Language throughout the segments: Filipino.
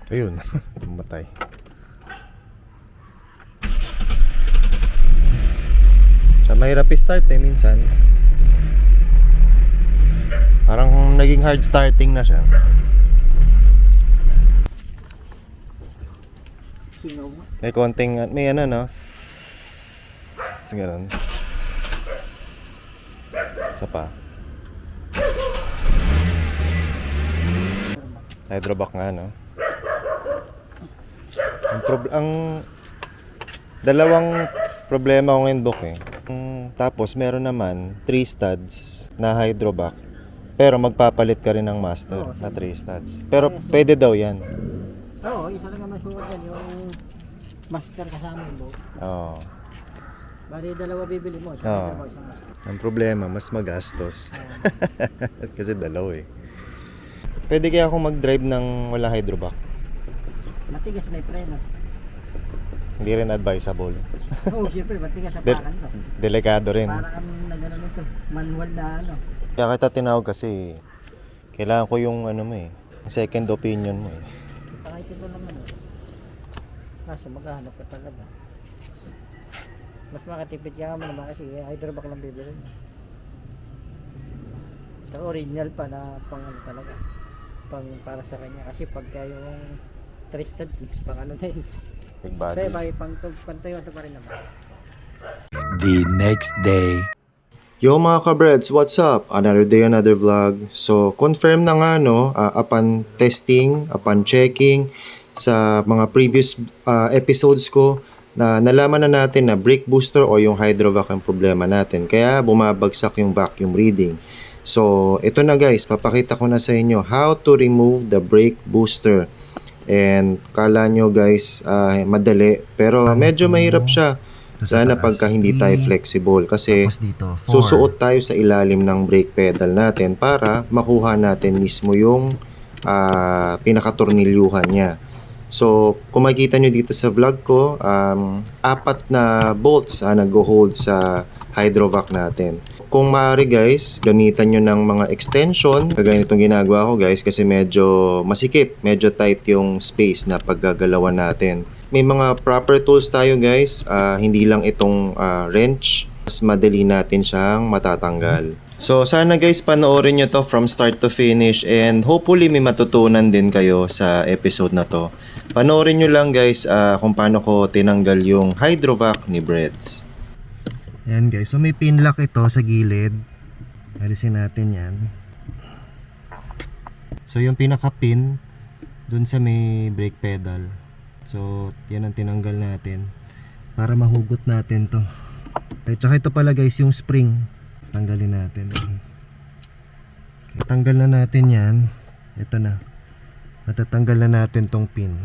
Ayun, matay. Sa mahirap i-start minsan. Parang naging hard starting na siya. Singaw nga. May konting, may ano no? Ganun. Isa pa. Hydrovac nga no? Ang dalawang problema ko ngayon book eh. Tapos meron naman 3 studs na hydrovac. Pero magpapalit ka rin ng master na 3 studs. Pero pwede daw yan. Oo, isa lang naman suot yan, yung master kasama mo. Oo. Bali, dalawa bibili mo. Isa Oo. mo, isang master. Ang problema, mas magastos. Kasi dalaw eh. Pwede kaya akong mag-drive ng wala hydrovac? Matigas na yung preno. Hindi rin advisable. Oo, siyempre, matigas sa pakan to. Delikado rin. Para kami nagano nito, manual na ano. Kaya kita tinawag kasi kailangan ko yung ano mo eh, second opinion mo eh. Kahit ito naman eh. Kaso maghahanap ka talaga. Mas makatipid ka mo naman kasi hydrovac lang bibili mo. Saka original pa na pang ano talaga. Pang para sa kanya kasi pagka yung tristed pang ano na yun. Big Pero body. pang Toyota pa rin naman. The next day. Yo mga kabreds, what's up? Another day, another vlog. So, confirm na nga no, upon testing, upon checking sa mga previous episodes ko na nalaman na natin na brake booster o yung hydrovac ang problema natin. Kaya bumabagsak yung vacuum reading. So, ito na guys, papakita ko na sa inyo how to remove the brake booster. And kala nyo guys, madali, pero medyo mahirap siya. Sana pagka hindi tayo flexible kasi susuot tayo sa ilalim ng brake pedal natin para makuha natin mismo yung pinakatornilyuhan niya. So, kung makikita nyo dito sa vlog ko, 4 na bolts nag-hold sa hydrovac natin. Kung maaari guys, gamitan nyo ng mga extension. Kagaya nitong ginagawa ko guys kasi medyo masikip, medyo tight yung space na paggagalawan natin. May mga proper tools tayo guys, hindi lang itong wrench. Mas madali natin siyang matatanggal. So sana guys panoorin nyo to from start to finish and hopefully may matutunan din kayo sa episode na to. Panoorin nyo lang guys kung paano ko tinanggal yung hydrovac ni Breads. Ayan guys, so may pin lock ito sa gilid. Alisin natin yan. So yung pinaka pin dun sa may brake pedal. So yan ang tinanggal natin para mahugot natin to. At saka ito pala guys yung spring. Tanggalin natin. Okay, tanggal na natin yan. Ito na. Matatanggal na natin tong pin.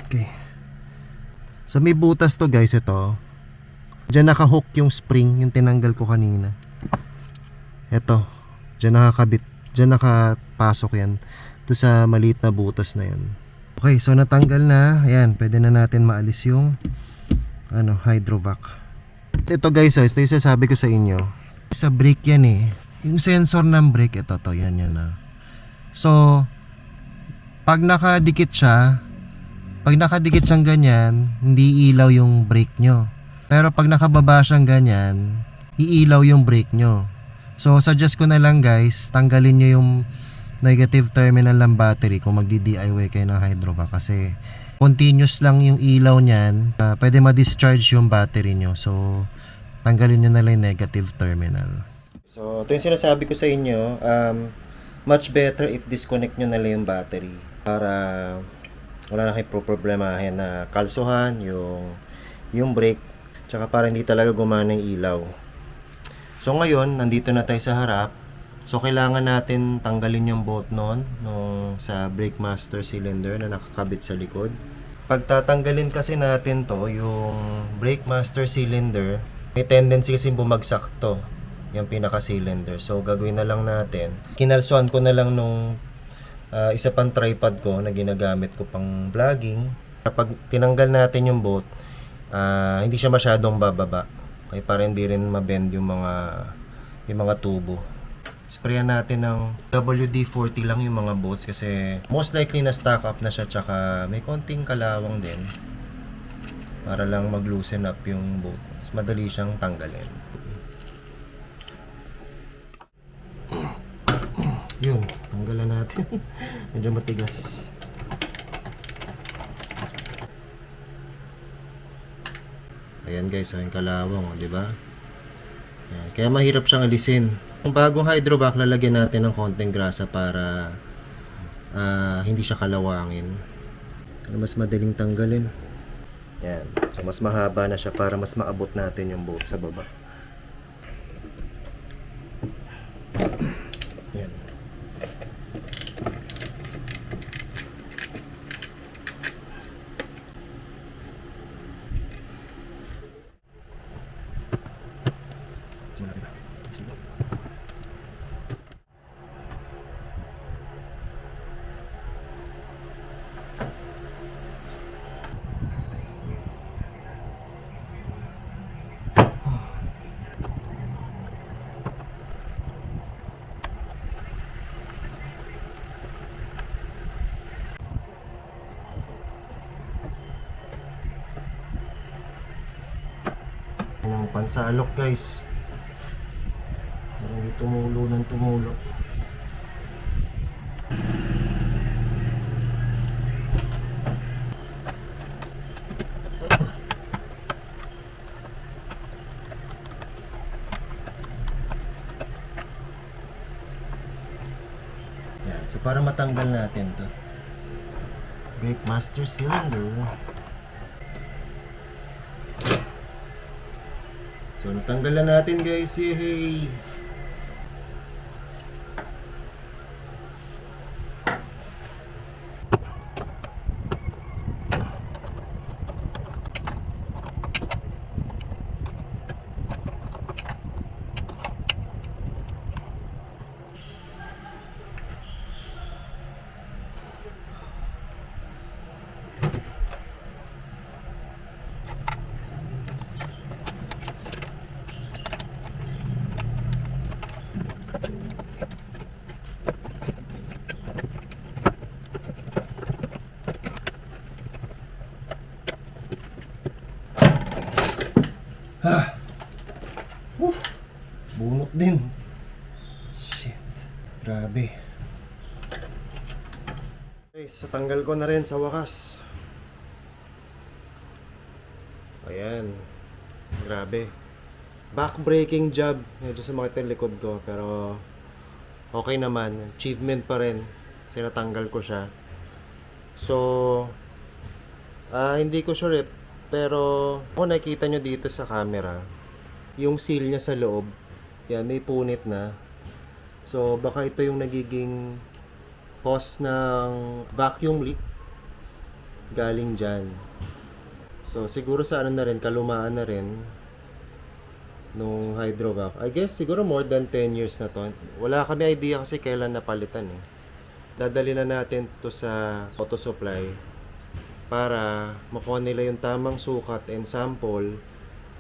Okay. So may butas to guys ito. Diyan nakahook yung spring, yung tinanggal ko kanina. Ito. Diyan nakakabit. Diyan nakapasok yan. Ito sa maliit na butas na yan. Okay, so natanggal na. Ayan, pwede na natin maalis yung hydrovac. Ito guys, ito yung sasabi ko sa inyo. Sa brake yan eh. Yung sensor ng brake, ito to, yan na. So, pag nakadikit siyang ganyan, hindi ilaw yung brake nyo. Pero pag nakababa siyang ganyan, iilaw yung brake nyo. So, suggest ko na lang guys, tanggalin nyo yung negative terminal ng battery kung magdi-DIY kayo ng hydrovac kasi continuous lang yung ilaw niyan. Pwede ma-discharge yung battery nyo. So, tanggalin nyo na lang yung negative terminal. So, ito yung sinasabi ko sa inyo. Much better if disconnect nyo na lang yung battery para wala na kayong problemahin na kalsuhan yung brake tsaka para hindi talaga gumana yung ilaw. So ngayon nandito na tayo sa harap, so kailangan natin tanggalin yung bolt nung sa brake master cylinder na nakakabit sa likod. Pag tatanggalin kasi natin to yung brake master cylinder, may tendency kasi bumagsak to yung pinaka cylinder. So gagawin na lang natin, kinalsuhan ko na lang nung isa pang tripod ko na ginagamit ko pang vlogging. Kapag tinanggal natin yung bolt, hindi siya masyadong bababa. Okay, para hindi rin mabend yung mga tubo. sprayan natin ng WD-40 lang yung mga bolts kasi most likely na stock up na siya tsaka may konting kalawang din para lang mag-loosen up yung bolt. Mas madali siyang tanggalin. Yun, tanggalan natin. Medyo matigas. Ayan guys, so yung kalawang, di ba? Ayan, kaya mahirap siyang alisin. Yung bagong hydrovac, lalagyan natin ng konting grasa para hindi siya kalawangin. Para mas madaling tanggalin. Ayan, so mas mahaba na siya para mas maabot natin yung bolt sa baba. Ayan. Simula kita. Simula. Ng pansalok guys. Parang hindi tumulo ng tumulo. Yan. So para matanggal natin to. Brake master cylinder. So, natanggal na natin guys. Yay! Bunot din. Shit. Grabe. Guys, natanggal ko na rin sa wakas. Ayan. Grabe. Back-breaking job. Medyo sumakit yung likod ko. Pero okay naman. Achievement pa rin. Kasi natanggal ko siya. So, hindi ko sure eh. Pero kung nakikita nyo dito sa camera, yung seal niya sa loob, yan, may punit na. So, baka ito yung nagiging cause ng vacuum leak galing dyan. So, siguro sa ano na rin, kalumaan na rin nung hydrovac. I guess, siguro more than 10 years na to. Wala kami idea kasi kailan napalitan eh. Dadali na natin to sa auto supply para makuha nila yung tamang sukat and sample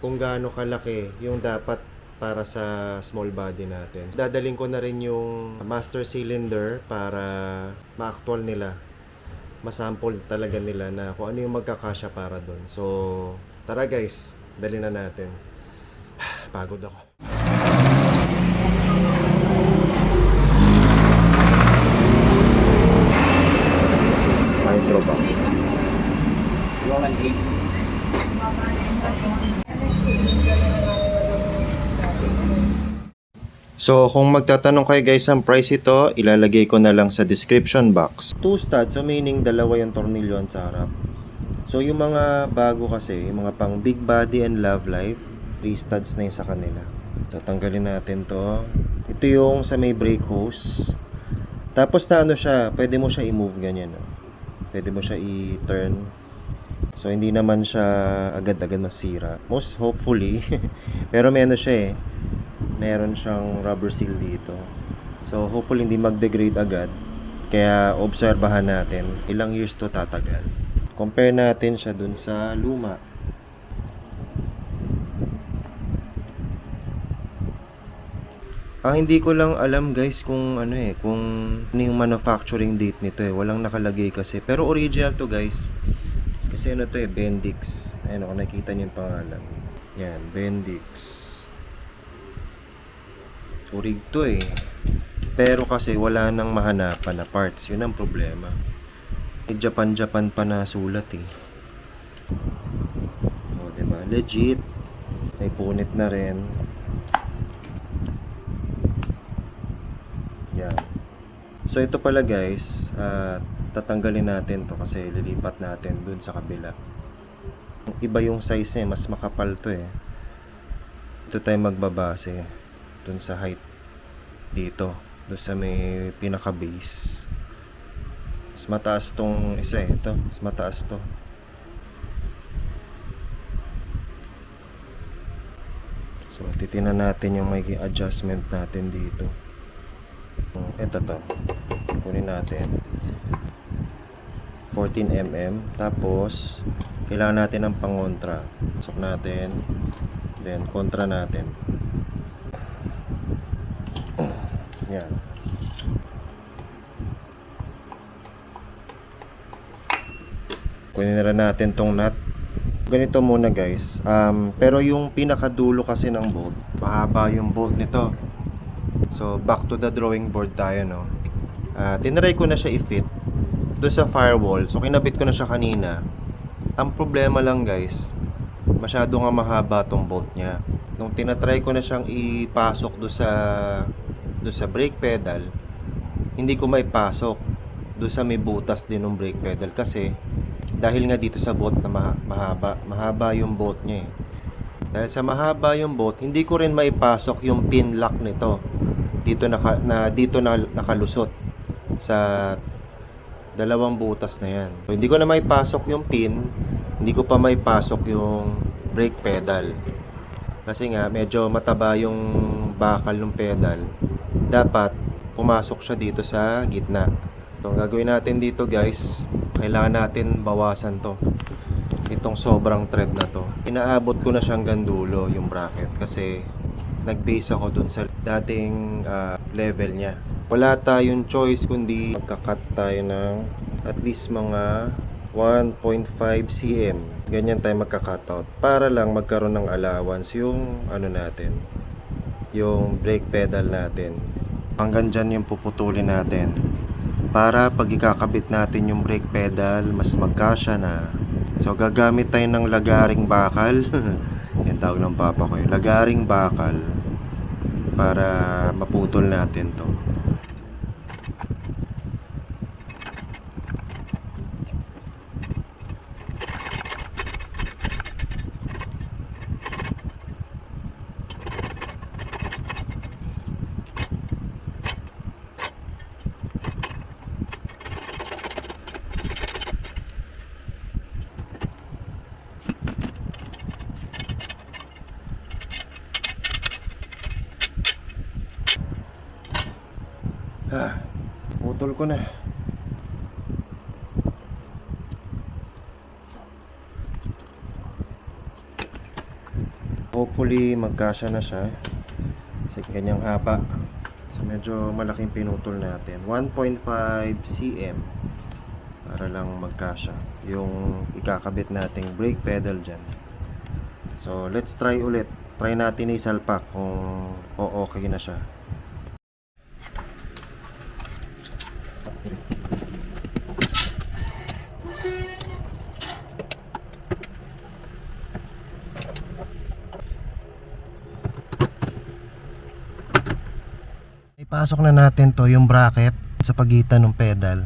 kung gaano kalaki yung dapat para sa small body natin. Dadaling ko na rin yung master cylinder para ma-actual nila. Masample talaga nila na kung ano yung magkakasya para doon. So, tara guys, dali na natin. Pagod ako. Hydrovac. So, kung magtatanong kayo guys ang price ito, ilalagay ko na lang sa description box. 2 studs, so meaning dalawa yung tornilyon sa harap. So, yung mga bago kasi, yung mga pang big body and love life, 3 studs na yung sa kanila. So, tanggalin natin to. Ito yung sa may brake hose. Tapos na ano siya, pwede mo siya i-move ganyan. No? Pwede mo siya i-turn. So, hindi naman siya agad-agad masira. Most hopefully. Pero may ano siya eh. Meron siyang rubber seal dito. So, hopefully hindi mag-degrade agad. Kaya, obserbahan natin ilang years to tatagal. Compare natin siya dun sa luma. Hindi ko lang alam guys kung kung ano yung manufacturing date nito Walang nakalagay kasi. Pero original to guys. Kasi Bendix. Ayun kung nakita niyo yung pangalan. Yan, Bendix. Orig to Pero kasi wala nang mahanapan na parts. Yun ang problema. Japan pa na sulat O, diba? Legit. May punit na rin. Yan. So ito pala guys, tatanggalin natin to kasi lilipat natin dun sa kabila. Iba yung size mas makapal to Ito tayo magbabase dun sa height dito, dun sa may pinaka base. Mas mataas tong isa ito, mas mataas to. So titingnan natin yung may adjustment natin dito. Ito to, kunin natin 14mm, tapos kailangan natin ng pangontra. Pasok natin, then kontra natin. Yan. Kunin na rin natin tong nut. Ganito muna guys, pero yung pinakadulo kasi ng bolt, mahaba yung bolt nito. So back to the drawing board tayo tinry ko na siya i-fit doon sa firewall. So kinabit ko na siya kanina. Ang problema lang guys, masyado nga mahaba tong bolt niya. Nung tinatry ko na siyang ipasok doon sa brake pedal, hindi ko maipasok doon sa may butas din ng brake pedal kasi dahil nga dito sa bolt na mahaba yung bolt niya Dahil sa mahaba yung bolt, hindi ko rin maipasok yung pin lock nito. Dito nakalusot sa dalawang butas na yan. So, hindi ko na maipasok yung pin, hindi ko pa maipasok yung brake pedal. Kasi nga medyo mataba yung bakal ng pedal. Dapat pumasok siya dito sa gitna. So ang gagawin natin dito guys, kailangan natin bawasan to. Itong sobrang thread na to. Inaabot ko na siyang gandulo yung bracket kasi nag-base ako dun sa dating level niya. Wala tayong choice kundi magka-cut tayo ng at least mga 1.5 cm. Ganyan tayo magka-cut out para lang magkaroon ng allowance yung natin, yung brake pedal natin. Hanggang dyan yung puputulin natin para pag ikakabit natin yung brake pedal mas magkasya na. So gagamit tayo ng lagaring bakal. Yung tawag ng papa ko, lagaring bakal, para maputol natin to. Putol ko na. Hopefully magkasya na siya. Kasi ganyang haba. So medyo malaking pinutol natin. 1.5 cm para lang magkasya yung ikakabit nating brake pedal dyan. So let's try ulit. Try natin isalpak kung okay na siya. Ipasok na natin to yung bracket sa pagitan ng pedal.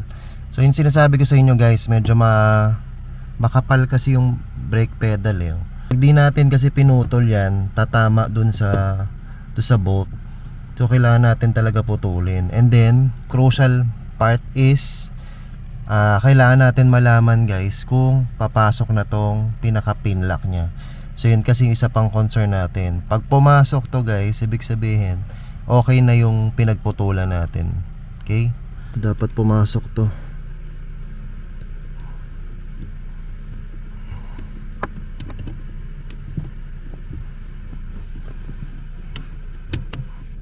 So yung sinasabi ko sa inyo guys, medyo makapal kasi yung brake pedal Pag di natin kasi pinutol yan, tatama dun sa bolt. So kailangan natin talaga putulin. And then crucial part is kailangan natin malaman guys kung papasok na tong pinaka pin lock nya. So yun kasi isa pang concern natin. Pag pumasok to guys, ibig sabihin okay na yung pinagputulan natin. Okay? Dapat pumasok to.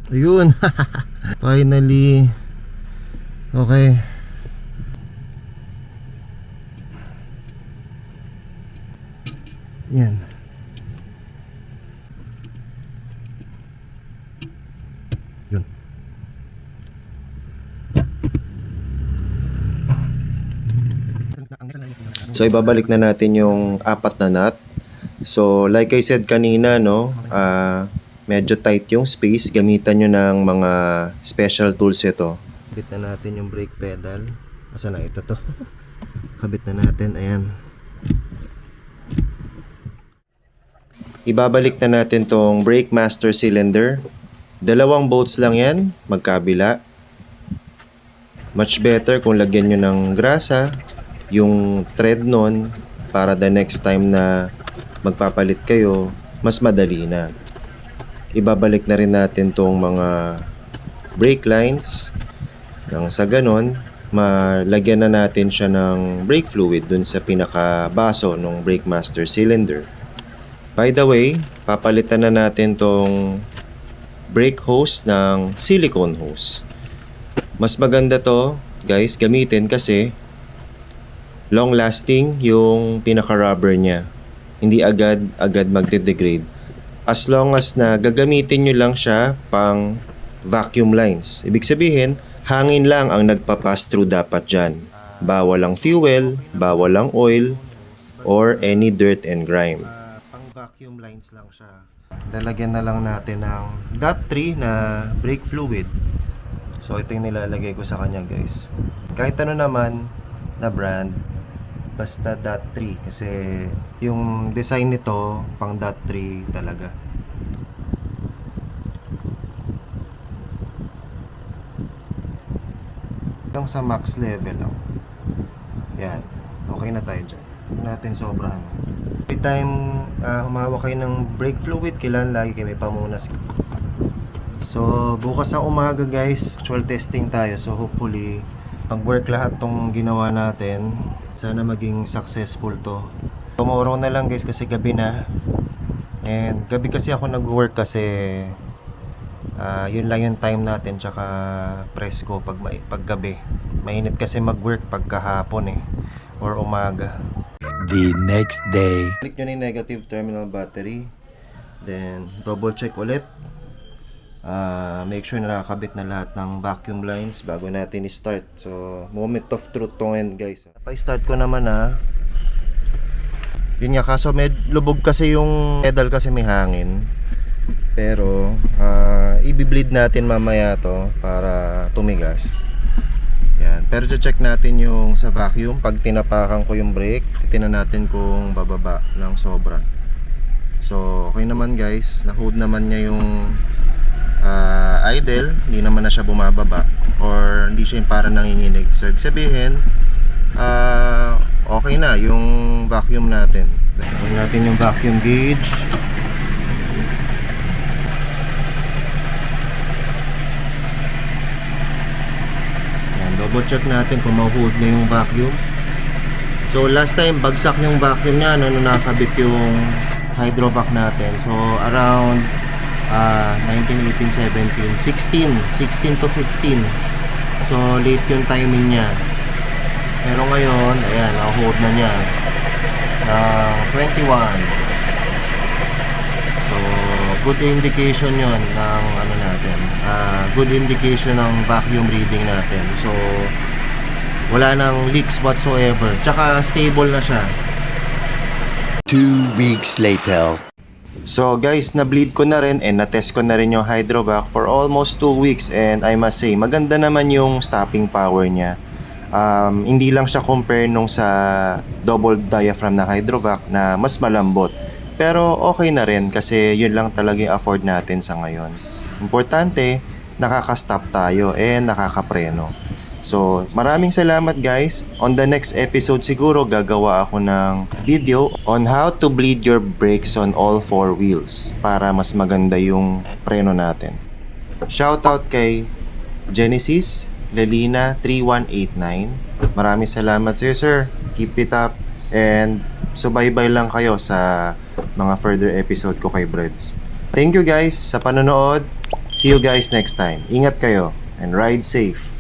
Ayun. Finally. Okay. Yan. Yun. So ibabalik na natin yung apat na nut. So like I said kanina, no, medyo tight yung space. Gamitan nyo ng mga special tools ito. Kabit na natin yung brake pedal. Asa na ito to? Kabit na natin, ayan. Ibabalik na natin tong brake master cylinder. Dalawang bolts lang yan, magkabila. Much better kung lagyan nyo ng grasa yung thread nun para the next time na magpapalit kayo, mas madali na. Ibabalik na rin natin tong mga brake lines nang sa ganon, malagyan na natin siya ng brake fluid dun sa pinakabaso ng brake master cylinder. By the way, papalitan na natin tong brake hose ng silicone hose. Mas maganda to, guys, gamitin kasi long lasting yung pinaka-rubber niya. Hindi agad magde-degrade. As long as na gagamitin nyo lang siya pang vacuum lines. Ibig sabihin, hangin lang ang nagpa-pass through dapat dyan. Bawal ang fuel, bawal ang oil, or any dirt and grime. Pang vacuum lines lang siya. Lalagyan na lang natin ng DOT3 na brake fluid. So ito yung nilalagay ko sa kanya, guys. Kahit ano naman na brand, basta DOT3 kasi yung design nito pang DOT3 talaga. Hanggang sa max level lang. Yan. Okay na tayo dyan. Huwag natin sobrahan. Every time humawak kayo ng brake fluid, kailangan lagi kayo may pamunas. So bukas na umaga, guys, actual testing tayo. So hopefully mag-work lahat tong ginawa natin. Sana maging successful to. Tomorrow na lang, guys, kasi gabi na. And gabi kasi ako nag-work kasi yun lang yung time natin, tsaka presko pag gabi. Mainit kasi mag-work pagkahapon or umaga. The next day. Click nyo na yung negative terminal battery. Then double check ulit. Make sure na nakakabit na lahat ng vacuum lines bago natin i-start. So moment of truth to ngayon, guys. Pa-start ko naman yun nga, kaso lubog kasi yung pedal kasi may hangin. Pero i-bleed natin mamaya to para tumigas. Yan. Pero check natin yung sa vacuum. Pag tinapakan ko yung brake, titingnan natin kung bababa ng sobra. So okay naman, guys. Na-hold naman niya yung idle. Hindi naman na siya bumababa or hindi siya yung para nanginginig. So sabihin okay na yung vacuum natin. Gawin natin yung vacuum gauge. Yan, double check natin kung ma-hold na yung vacuum. So last time bagsak yung vacuum niya nung nakakabit yung hydrovac natin. So around 19, 18, 17, 16 to 15. So late yung timing niya. Pero ngayon, ayan, na-hold na niya ng 21. So good indication yon ng ano natin. Good indication ng vacuum reading natin. So wala nang leaks whatsoever. Tsaka stable na siya. 2 weeks later. So guys, na-bleed ko na rin and na-test ko na rin yung hydrovac for almost 2 weeks, and I must say, maganda naman yung stopping power niya. Hindi lang siya compare nung sa double diaphragm na hydrovac na mas malambot. Pero okay na rin kasi yun lang talaga yung afford natin sa ngayon. Importante, nakaka-stop tayo and nakakapreno. So, maraming salamat, guys. On the next episode siguro gagawa ako ng video on how to bleed your brakes on all 4 wheels para mas maganda yung preno natin. Shoutout kay Genesis Lelina 3189. Maraming salamat sa'yo, sir. Keep it up and subaybay lang kayo sa mga further episode ko kay Breds. Thank you, guys, sa panonood. See you guys next time. Ingat kayo and ride safe.